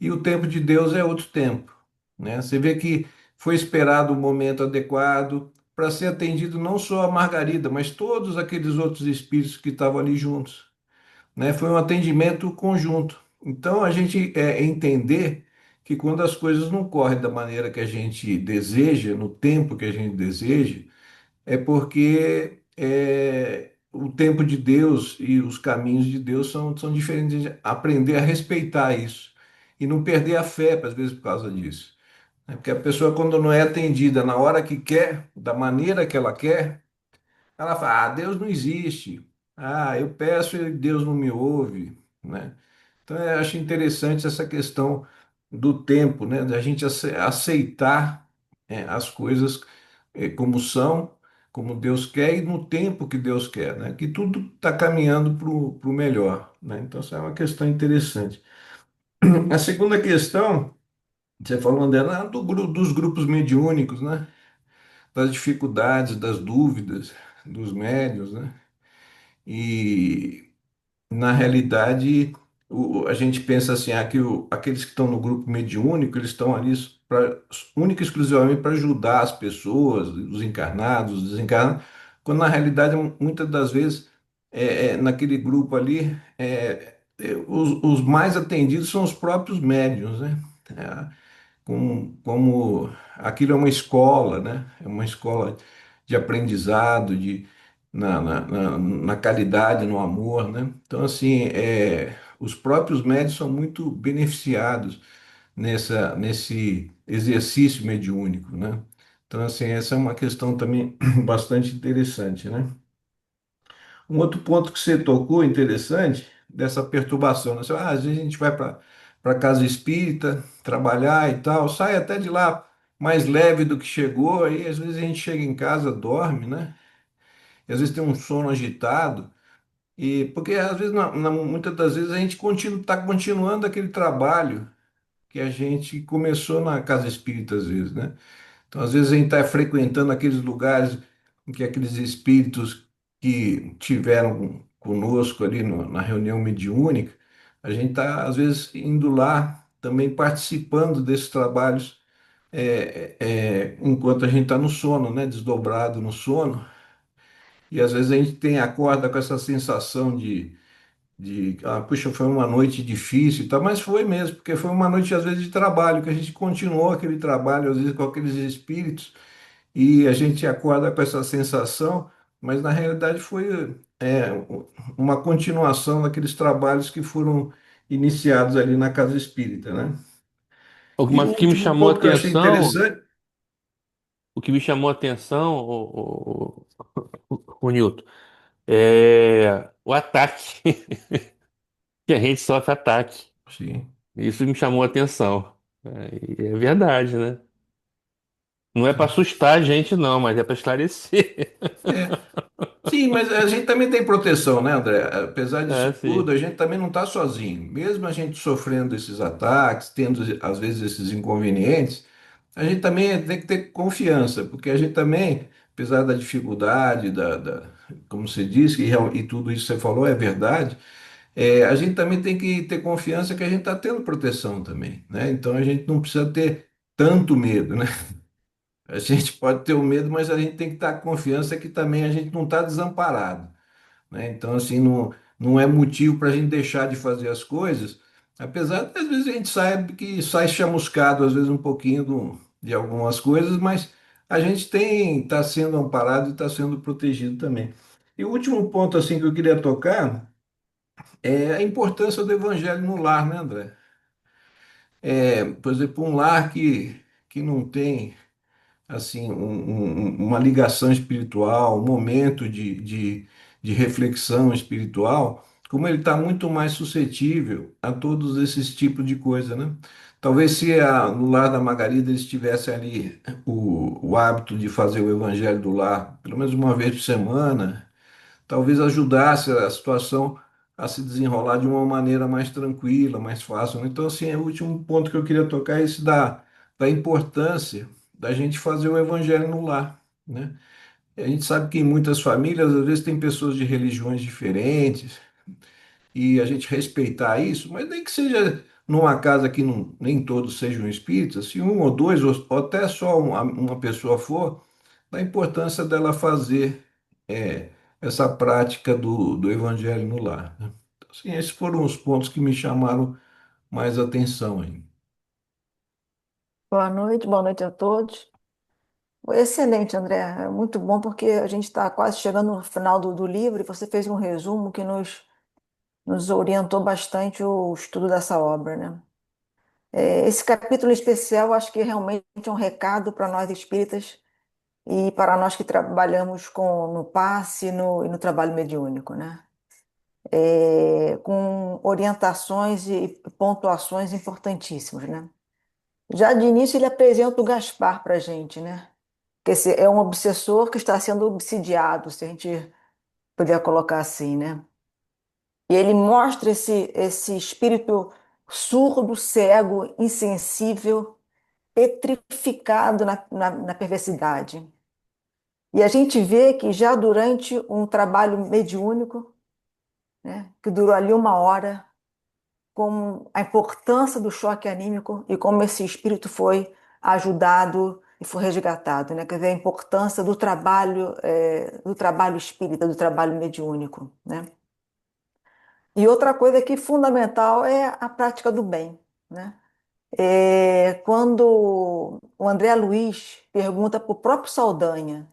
E o tempo de Deus é outro tempo, né? Você vê que foi esperado o momento adequado para ser atendido não só a Margarida, mas todos aqueles outros espíritos que estavam ali juntos, né? Foi um atendimento conjunto. Então, a gente entender que quando as coisas não correm da maneira que a gente deseja, no tempo que a gente deseja, é porque o tempo de Deus e os caminhos de Deus são diferentes. A gente aprender a respeitar isso e não perder a fé, às vezes, por causa disso. Né? Porque a pessoa, quando não é atendida na hora que quer, da maneira que ela quer, ela fala: Ah, Deus não existe. Ah, eu peço e Deus não me ouve, né? Então, eu acho interessante essa questão do tempo, né? Da gente aceitar as coisas como são, como Deus quer e no tempo que Deus quer, né? Que tudo está caminhando para o melhor, né? Então, essa é uma questão interessante. A segunda questão, você falando dela, dos grupos mediúnicos, né? Das dificuldades, das dúvidas dos médiuns, né? E na realidade, a gente pensa assim, aqueles que estão no grupo mediúnico, eles estão ali única e exclusivamente para ajudar as pessoas, os encarnados, os desencarnados, quando na realidade, muitas das vezes, naquele grupo ali, os mais atendidos são os próprios médiuns, né? É, como aquilo é uma escola, né? É uma escola de aprendizado, na caridade, no amor, né? Então, assim, os próprios médios são muito beneficiados nesse exercício mediúnico, né? Então, assim, essa é uma questão também bastante interessante, né? Um outro ponto que você tocou interessante, dessa perturbação, né? Às vezes a gente vai para casa espírita, trabalhar e tal, sai até de lá mais leve do que chegou, aí às vezes a gente chega em casa, dorme, né? E às vezes tem um sono agitado, e porque às vezes, muitas das vezes, a gente está continuando aquele trabalho que a gente começou na casa espírita, às vezes, né? Então, às vezes, a gente está frequentando aqueles lugares em que aqueles espíritos que tiveram conosco ali na reunião mediúnica, a gente está, às vezes, indo lá também participando desses trabalhos enquanto a gente está no sono, né? Desdobrado no sono. E às vezes a gente acorda com essa sensação puxa, foi uma noite difícil e tal, mas foi mesmo, porque foi uma noite às vezes de trabalho, que a gente continuou aquele trabalho, às vezes com aqueles espíritos, e a gente acorda com essa sensação, mas na realidade foi uma continuação daqueles trabalhos que foram iniciados ali na casa espírita, né? E o Mas o que me último chamou a ponto que eu achei atenção, interessante, o que me chamou a atenção, o Newton, é o ataque, que a gente sofre ataque. sim, Isso me chamou a atenção. E é verdade, né? Não é para sim. assustar a gente, não, mas é para esclarecer. É, sim, mas a gente também tem proteção, né, André? Apesar disso É, tudo, sim. a gente também não está sozinho. Mesmo a gente sofrendo esses ataques, tendo às vezes esses inconvenientes, a gente também tem que ter confiança, porque a gente também, apesar da dificuldade, como você disse, e tudo isso que você falou é verdade, a gente também tem que ter confiança que a gente está tendo proteção também, né? Então a gente não precisa ter tanto medo, né? A gente pode ter o medo, mas a gente tem que estar com confiança que também a gente não está desamparado, né? Então, assim, não é motivo para a gente deixar de fazer as coisas, apesar de às vezes a gente sabe que sai chamuscado, às vezes um pouquinho de algumas coisas, mas a gente está sendo amparado e está sendo protegido também. E o último ponto, assim, que eu queria tocar é a importância do evangelho no lar, né, André? Por exemplo, um lar que não tem assim uma ligação espiritual, um momento de reflexão espiritual, como ele está muito mais suscetível a todos esses tipos de coisa, né? Talvez se no lar da Margarida eles tivessem ali o hábito de fazer o evangelho do lar, pelo menos uma vez por semana, talvez ajudasse a situação a se desenrolar de uma maneira mais tranquila, mais fácil, né? Então, assim, o último ponto que eu queria tocar é esse da importância da gente fazer o evangelho no lar, né? A gente sabe que em muitas famílias, às vezes, tem pessoas de religiões diferentes, e a gente respeitar isso, mas nem que seja numa casa que nem todos sejam espíritas, se um ou dois, ou até só uma pessoa for, da importância dela fazer é, essa prática do evangelho no lar, né? Então, assim, esses foram os pontos que me chamaram mais atenção aí. Boa noite a todos. Foi excelente, André. É muito bom porque a gente está quase chegando no final do livro e você fez um resumo que nos orientou bastante o estudo dessa obra, né? Esse capítulo especial, acho que realmente é um recado para nós espíritas e para nós que trabalhamos no passe e no trabalho mediúnico, né? Com orientações e pontuações importantíssimas, né? Já de início ele apresenta o Gaspar para a gente, né? Que esse é um obsessor que está sendo obsidiado, se a gente puder colocar assim, né? E ele mostra esse espírito surdo, cego, insensível, petrificado na perversidade. E a gente vê que já durante um trabalho mediúnico, né, que durou ali uma hora, com a importância do choque anímico e como esse espírito foi ajudado e foi resgatado, né? Quer dizer, a importância do trabalho espírita, do trabalho mediúnico, né? E outra coisa que é fundamental é a prática do bem, né? Quando o André Luiz pergunta para o próprio Saldanha,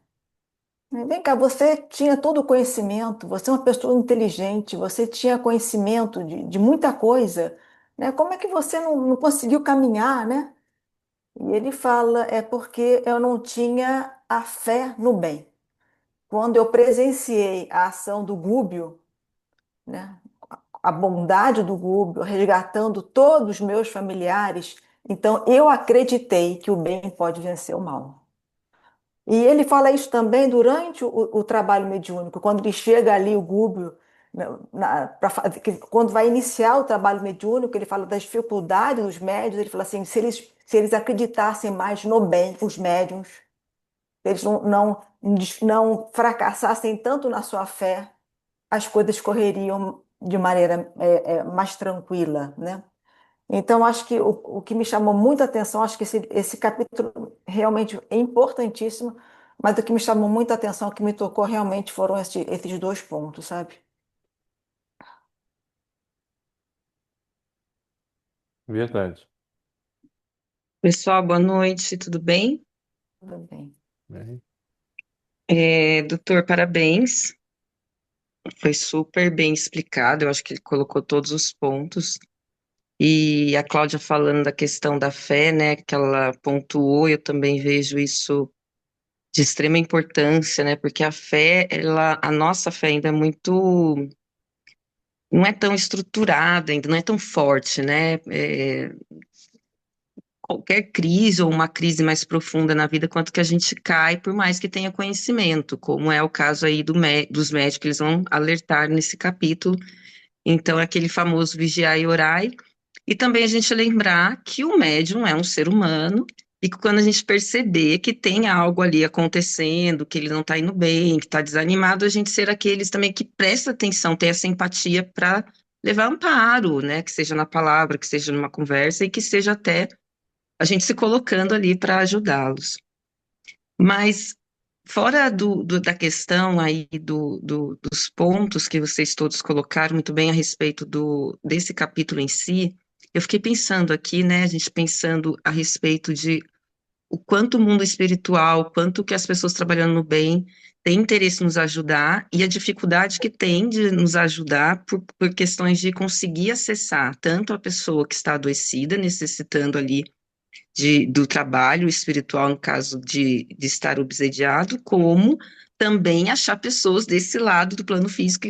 né, vem cá, você tinha todo o conhecimento, você é uma pessoa inteligente, você tinha conhecimento de muita coisa, né? Como é que você não conseguiu caminhar, né? E ele fala, é porque eu não tinha a fé no bem. Quando eu presenciei a ação do Gúbio, né? A bondade do Gúbio, resgatando todos os meus familiares, então eu acreditei que o bem pode vencer o mal. E ele fala isso também durante o trabalho mediúnico, quando ele chega ali, o Gúbio, quando vai iniciar o trabalho mediúnico, ele fala das dificuldades dos médiuns, ele fala assim, se eles acreditassem mais no bem, os médiuns, se eles não fracassassem tanto na sua fé, as coisas correriam de maneira mais tranquila, né? Então, acho que o que me chamou muita atenção, acho que esse capítulo realmente é importantíssimo, mas o que me chamou muita atenção, o que me tocou realmente foram esses dois pontos, sabe? Verdade. Pessoal, boa noite, tudo bem? Tudo bem. Né? Doutor, parabéns, foi super bem explicado, eu acho que ele colocou todos os pontos. E a Cláudia falando da questão da fé, né, que ela pontuou, eu também vejo isso de extrema importância, né, porque a fé, a nossa fé ainda é muito, não é tão estruturada ainda, não é tão forte, né, qualquer crise ou uma crise mais profunda na vida, quanto que a gente cai, por mais que tenha conhecimento, como é o caso aí dos médicos, eles vão alertar nesse capítulo. Então, é aquele famoso vigiar e orai. E também a gente lembrar que o médium é um ser humano e que quando a gente perceber que tem algo ali acontecendo, que ele não está indo bem, que está desanimado, a gente ser aqueles também que presta atenção, ter essa empatia para levar amparo, né? Que seja na palavra, que seja numa conversa e que seja até a gente se colocando ali para ajudá-los. Mas fora da questão aí dos pontos que vocês todos colocaram muito bem a respeito desse capítulo em si, eu fiquei pensando aqui, né, a gente pensando a respeito de o quanto o mundo espiritual, quanto que as pessoas trabalhando no bem têm interesse em nos ajudar e a dificuldade que tem de nos ajudar por questões de conseguir acessar tanto a pessoa que está adoecida, necessitando ali do trabalho espiritual, no caso de estar obsediado, como também achar pessoas desse lado do plano físico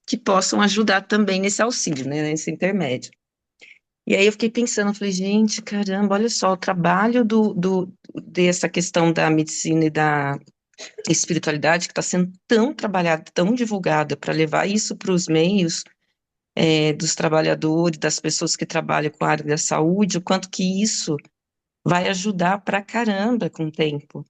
que possam ajudar também nesse auxílio, né, nesse intermédio. E aí eu fiquei pensando, eu falei, gente, caramba, olha só, o trabalho dessa questão da medicina e da espiritualidade que está sendo tão trabalhada, tão divulgada para levar isso para os meios dos trabalhadores, das pessoas que trabalham com a área da saúde, o quanto que isso vai ajudar pra caramba com o tempo,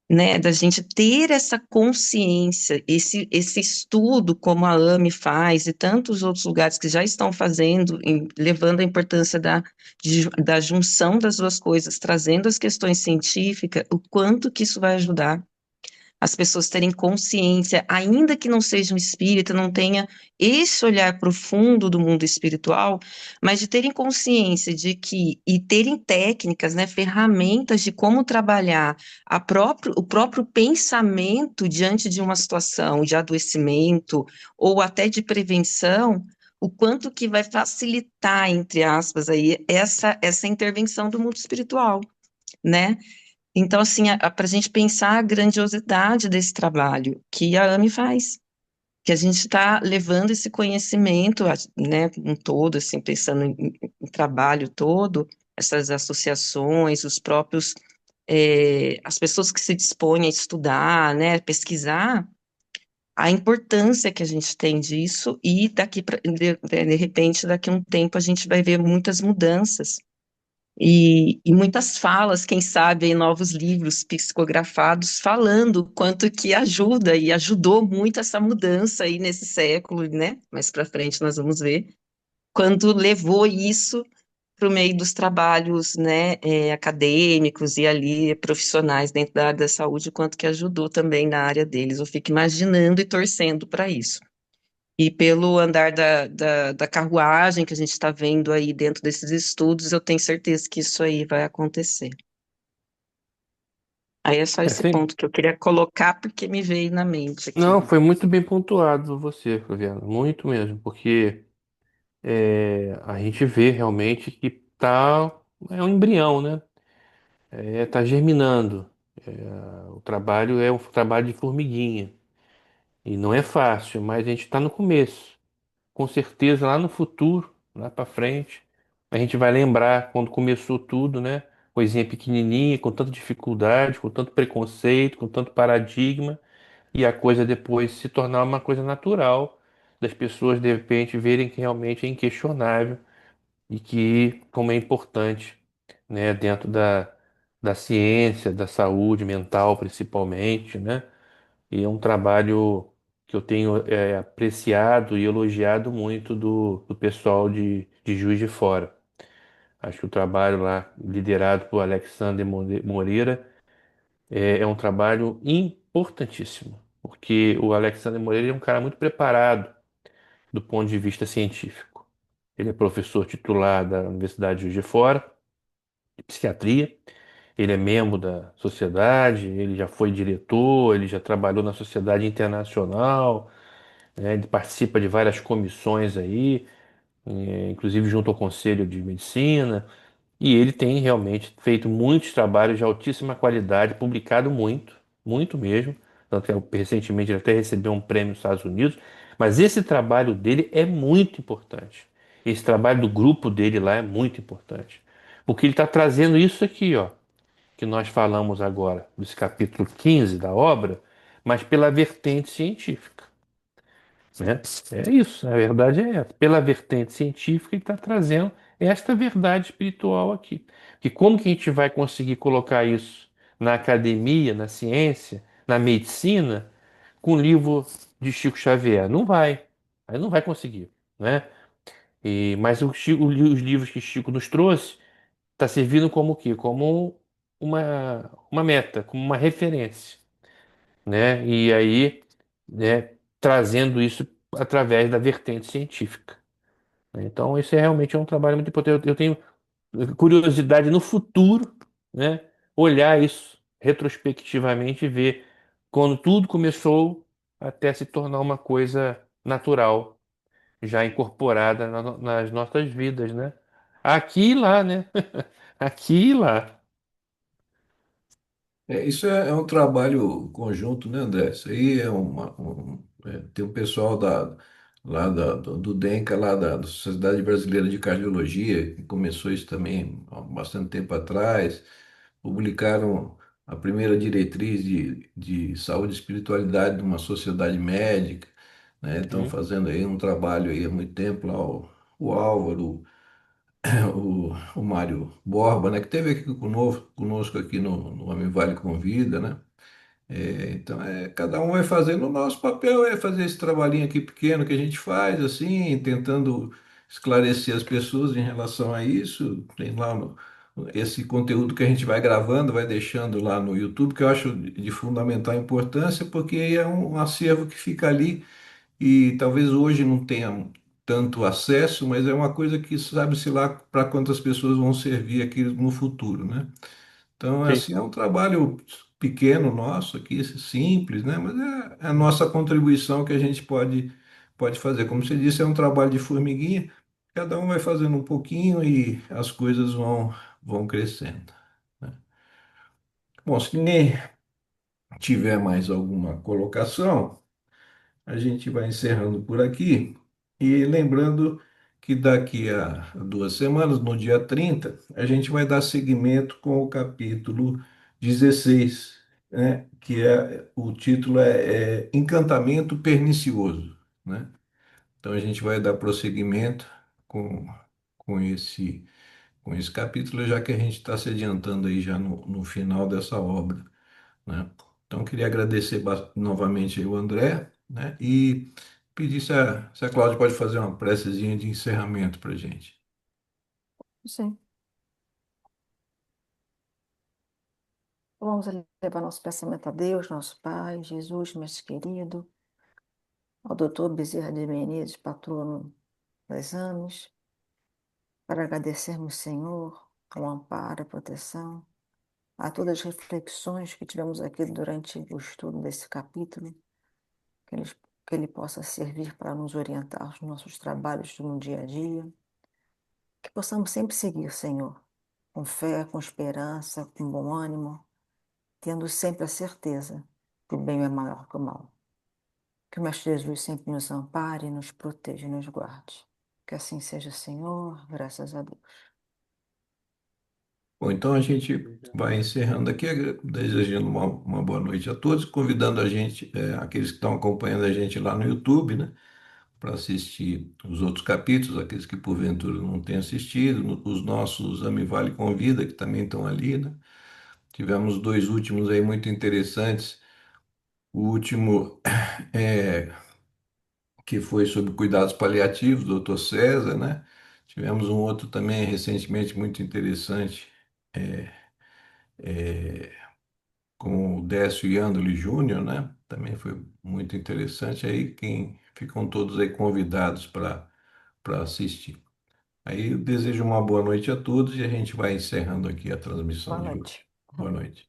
né? Da gente ter essa consciência, esse estudo como a AME faz e tantos outros lugares que já estão fazendo, levando a importância da junção das duas coisas, trazendo as questões científicas, o quanto que isso vai ajudar. as pessoas terem consciência, ainda que não seja um espírita, não tenha esse olhar profundo do mundo espiritual, mas de terem consciência de que, e terem técnicas, né, ferramentas de como trabalhar o próprio pensamento diante de uma situação de adoecimento ou até de prevenção, o quanto que vai facilitar, entre aspas, aí, essa intervenção do mundo espiritual, né? Então, assim, para a gente pensar a grandiosidade desse trabalho que a AME faz, que a gente está levando esse conhecimento, né, um todo, assim, pensando em trabalho todo, essas associações, os próprios, as pessoas que se dispõem a estudar, né, pesquisar, a importância que a gente tem disso e daqui de repente, daqui a um tempo, a gente vai ver muitas mudanças e muitas falas, quem sabe, em novos livros psicografados, falando o quanto que ajuda e ajudou muito essa mudança aí nesse século, né? Mais para frente nós vamos ver, quando levou isso para o meio dos trabalhos, né, acadêmicos e ali profissionais dentro da área da saúde, o quanto que ajudou também na área deles. Eu fico imaginando e torcendo para isso. E pelo andar da carruagem que a gente está vendo aí dentro desses estudos, eu tenho certeza que isso aí vai acontecer. Aí é só É, esse sem... ponto que eu queria colocar porque me veio na mente Não, aqui. foi muito bem pontuado você, Flaviano, muito mesmo, porque a gente vê realmente que é um embrião, né? Tá germinando. O trabalho é um trabalho de formiguinha e não é fácil, mas a gente está no começo. Com certeza lá no futuro, lá para frente, a gente vai lembrar quando começou tudo, né? Coisinha pequenininha, com tanta dificuldade, com tanto preconceito, com tanto paradigma, e a coisa depois se tornar uma coisa natural, das pessoas de repente verem que realmente é inquestionável e que como é importante, né, dentro da ciência, da saúde mental principalmente, né? E é um trabalho que eu tenho apreciado e elogiado muito do pessoal de Juiz de Fora. Acho que o trabalho lá, liderado por Alexander Moreira, é um trabalho importantíssimo, porque o Alexander Moreira é um cara muito preparado do ponto de vista científico. Ele é professor titular da Universidade de Juiz de Fora, de psiquiatria. Ele é membro da sociedade, ele já foi diretor, ele já trabalhou na Sociedade Internacional, né? Ele participa de várias comissões aí, inclusive junto ao Conselho de Medicina, e ele tem realmente feito muitos trabalhos de altíssima qualidade, publicado muito, muito mesmo. Tanto que recentemente ele até recebeu um prêmio nos Estados Unidos, mas esse trabalho dele é muito importante. Esse trabalho do grupo dele lá é muito importante, porque ele está trazendo isso aqui, ó, que nós falamos agora, desse capítulo 15 da obra, mas pela vertente científica, né? É isso, a verdade é essa. Pela vertente científica, ele está trazendo esta verdade espiritual aqui. Que como que a gente vai conseguir colocar isso na academia, na ciência, na medicina, com o livro de Chico Xavier? Não vai. Aí não vai conseguir, né? Mas os livros que Chico nos trouxe está servindo como o quê? Como uma meta, como uma referência, né? E aí, né, trazendo isso através da vertente científica, né? Então, isso realmente é um trabalho muito importante. Eu tenho curiosidade no futuro, né, olhar isso retrospectivamente e ver quando tudo começou até se tornar uma coisa natural, já incorporada nas nossas vidas, né? Aqui e lá, né? Aqui e lá. Isso é um trabalho conjunto, né, André? Isso aí tem um pessoal do DENCA, lá da Sociedade Brasileira de Cardiologia, que começou isso também há bastante tempo atrás. Publicaram a primeira diretriz de saúde e espiritualidade de uma sociedade médica, né? Estão Hum. fazendo aí um trabalho aí há muito tempo lá, o Álvaro, o Mário Borba, né, que esteve aqui conosco aqui no Homem Vale Convida, né? Então, cada um vai fazendo o nosso papel, é fazer esse trabalhinho aqui pequeno que a gente faz, assim, tentando esclarecer as pessoas em relação a isso. Tem lá esse conteúdo que a gente vai gravando, vai deixando lá no YouTube, que eu acho de fundamental importância, porque é um acervo que fica ali e talvez hoje não tenha tanto acesso, mas é uma coisa que sabe-se lá para quantas pessoas vão servir aqui no futuro, né? Então, Sim, assim, é um trabalho pequeno nosso aqui, simples, né? Mas é a nossa contribuição que a gente pode fazer. Como você disse, é um trabalho de formiguinha, cada um vai fazendo um pouquinho e as coisas vão crescendo, né? Bom, se ninguém tiver mais alguma colocação, a gente vai encerrando por aqui. E lembrando que daqui a 2 semanas, no dia 30 a gente vai dar seguimento com o capítulo 16, né? Que o título é Encantamento Pernicioso, né? Então a gente vai dar prosseguimento com, com esse capítulo, já que a gente está se adiantando aí já no final dessa obra, né? Então, queria agradecer novamente aí o André, né? E pedir se a Cláudia pode fazer uma precezinha de encerramento para a gente. Sim. Vamos levar nosso pensamento a Deus, nosso Pai, Jesus, mestre querido, ao doutor Bezerra de Menezes, patrono das exames, para agradecermos, Senhor, o amparo, a proteção, a todas as reflexões que tivemos aqui durante o estudo desse capítulo, que ele, que ele possa servir para nos orientar nos nossos trabalhos no dia a dia, que possamos sempre seguir, Senhor, com fé, com esperança, com bom ânimo, tendo sempre a certeza que o bem é maior que o mal. Que o Mestre Jesus sempre nos ampare, nos proteja e nos guarde. Que assim seja, Senhor, graças a Deus. Bom, então a gente vai encerrando aqui, desejando uma boa noite a todos, convidando a gente, aqueles que estão acompanhando a gente lá no YouTube, né, para assistir os outros capítulos, aqueles que porventura não têm assistido, os nossos Amivale Convida, que também estão ali, né? Tivemos dois últimos aí muito interessantes. O último é, que foi sobre cuidados paliativos, doutor César, né? Tivemos um outro também recentemente muito interessante, com o Décio Iandoli Júnior, né? Também foi muito interessante. Aí quem ficam todos aí convidados para assistir. Aí eu desejo uma boa noite a todos e a gente vai encerrando aqui a transmissão Boa de hoje. noite. Boa noite.